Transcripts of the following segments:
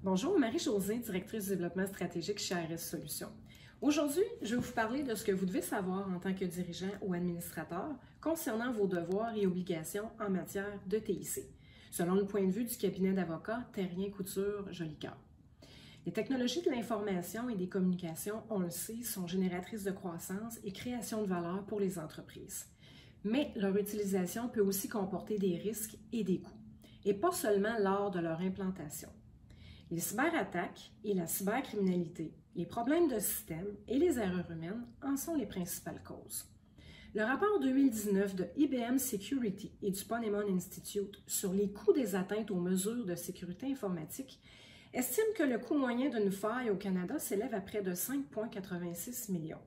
Bonjour, Marie-Josée, directrice du développement stratégique chez ARS Solutions. Aujourd'hui, je vais vous parler de ce que vous devez savoir en tant que dirigeant ou administrateur concernant vos devoirs et obligations en matière de TIC, selon le point de vue du cabinet d'avocats Terrien Couture Jolicoeur. Les technologies de l'information et des communications, on le sait, sont génératrices de croissance et création de valeur pour les entreprises. Mais leur utilisation peut aussi comporter des risques et des coûts, et pas seulement lors de leur implantation. Les cyberattaques et la cybercriminalité, les problèmes de système et les erreurs humaines en sont les principales causes. Le rapport 2019 de IBM Security et du Ponemon Institute sur les coûts des atteintes aux mesures de sécurité informatique estime que le coût moyen d'une faille au Canada s'élève à près de 5,86 millions.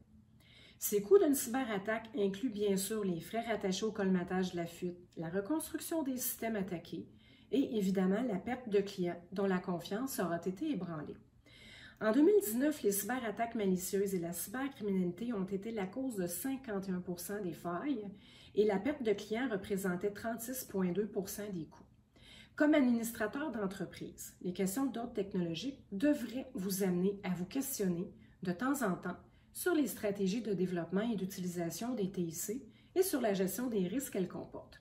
Ces coûts d'une cyberattaque incluent bien sûr les frais rattachés au colmatage de la fuite, la reconstruction des systèmes attaqués, et évidemment la perte de clients dont la confiance aura été ébranlée. En 2019, les cyberattaques malicieuses et la cybercriminalité ont été la cause de 51% des failles et la perte de clients représentait 36,2% des coûts. Comme administrateur d'entreprise, les questions d'ordre technologique devraient vous amener à vous questionner de temps en temps sur les stratégies de développement et d'utilisation des TIC et sur la gestion des risques qu'elles comportent.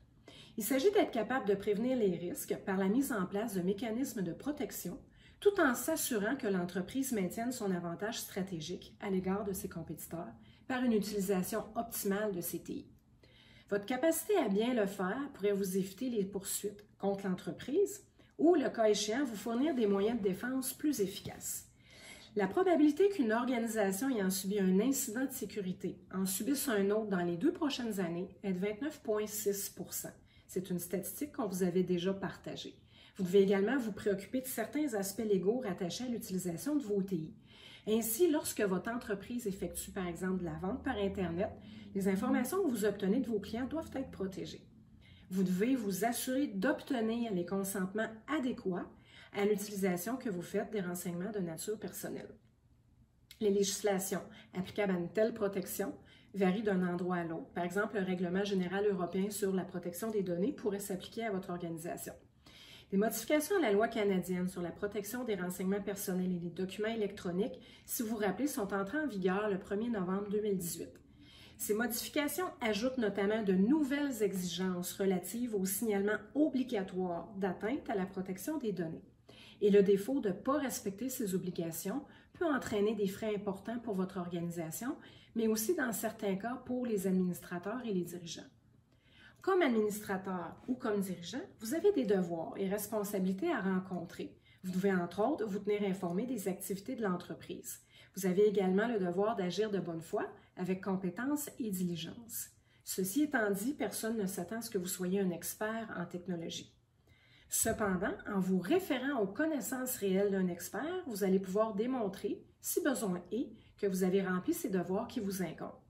Il s'agit d'être capable de prévenir les risques par la mise en place de mécanismes de protection, tout en s'assurant que l'entreprise maintienne son avantage stratégique à l'égard de ses compétiteurs par une utilisation optimale de ces TI. Votre capacité à bien le faire pourrait vous éviter les poursuites contre l'entreprise ou, le cas échéant, vous fournir des moyens de défense plus efficaces. La probabilité qu'une organisation ayant subi un incident de sécurité en subisse un autre dans les 2 prochaines années est de 29,6%. C'est une statistique qu'on vous avait déjà partagée. Vous devez également vous préoccuper de certains aspects légaux rattachés à l'utilisation de vos TI. Ainsi, lorsque votre entreprise effectue par exemple de la vente par Internet, les informations que vous obtenez de vos clients doivent être protégées. Vous devez vous assurer d'obtenir les consentements adéquats à l'utilisation que vous faites des renseignements de nature personnelle. Les législations applicables à une telle protection varient d'un endroit à l'autre. Par exemple, le Règlement général européen sur la protection des données pourrait s'appliquer à votre organisation. Les modifications à la loi canadienne sur la protection des renseignements personnels et des documents électroniques, si vous vous rappelez, sont entrées en vigueur le 1er novembre 2018. Ces modifications ajoutent notamment de nouvelles exigences relatives au signalement obligatoire d'atteinte à la protection des données. Et le défaut de ne pas respecter ces obligations peut entraîner des frais importants pour votre organisation, mais aussi dans certains cas pour les administrateurs et les dirigeants. Comme administrateur ou comme dirigeant, vous avez des devoirs et responsabilités à rencontrer. Vous devez entre autres vous tenir informé des activités de l'entreprise. Vous avez également le devoir d'agir de bonne foi avec compétence et diligence. Ceci étant dit, personne ne s'attend à ce que vous soyez un expert en technologie. Cependant, en vous référant aux connaissances réelles d'un expert, vous allez pouvoir démontrer, si besoin est, que vous avez rempli ces devoirs qui vous incombent.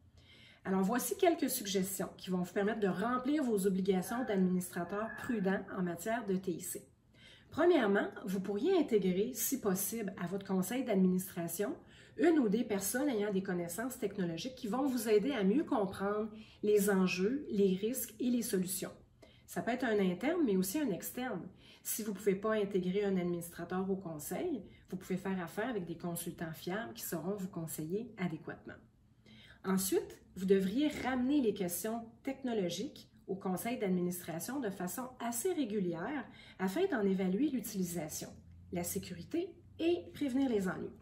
Alors, voici quelques suggestions qui vont vous permettre de remplir vos obligations d'administrateur prudent en matière de TIC. Premièrement, vous pourriez intégrer, si possible, à votre conseil d'administration, une ou des personnes ayant des connaissances technologiques qui vont vous aider à mieux comprendre les enjeux, les risques et les solutions. Ça peut être un interne, mais aussi un externe. Si vous ne pouvez pas intégrer un administrateur au conseil, vous pouvez faire affaire avec des consultants fiables qui sauront vous conseiller adéquatement. Ensuite, vous devriez ramener les questions technologiques au conseil d'administration de façon assez régulière afin d'en évaluer l'utilisation, la sécurité et prévenir les ennuis.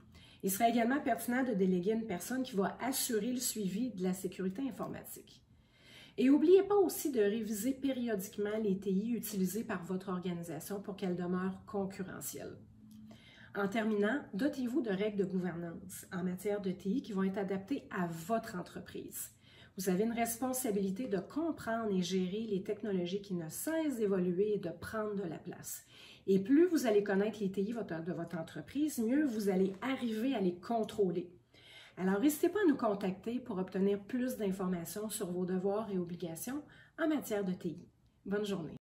Il sera également pertinent de déléguer une personne qui va assurer le suivi de la sécurité informatique. Et n'oubliez pas aussi de réviser périodiquement les TI utilisées par votre organisation pour qu'elles demeurent concurrentielles. En terminant, dotez-vous de règles de gouvernance en matière de TI qui vont être adaptées à votre entreprise. Vous avez une responsabilité de comprendre et gérer les technologies qui ne cessent d'évoluer et de prendre de la place. Et plus vous allez connaître les TI de votre entreprise, mieux vous allez arriver à les contrôler. Alors, n'hésitez pas à nous contacter pour obtenir plus d'informations sur vos devoirs et obligations en matière de TI. Bonne journée.